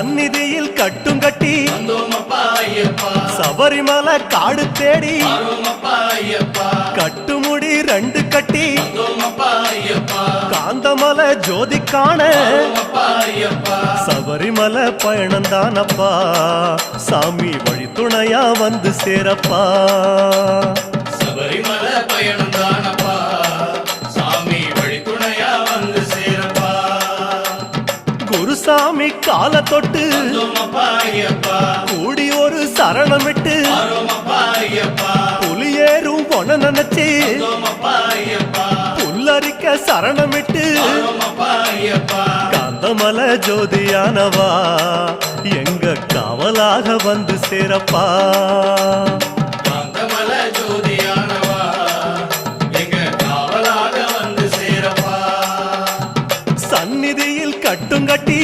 சந்நிதியில் கட்டும் கட்டி சபரிமலை காடு தேடி கட்டுமுடி 2 கட்டி காந்தமலை ஜோதி காண சபரிமலை பயணந்தானப்பா சாமி வழி துணையா வந்து சேரப்பா சபரிமலை பயணந்தானப்பா சாமி வழி துணையா வந்து சேரப்பா குருசாமி கால தொட்டு கூடி ஒரு சரணமிட்டு புலியேறும் பொன நினைச்சு புல்லரிக்க சரணமிட்டு காந்தமலை ஜோதியானவா எங்க காவலாக வந்து சேரப்பா காந்தமலை ஜோதியானவா எங்க காவலாக வந்து சேரப்பா சந்நிதியில் கட்டும் கட்டி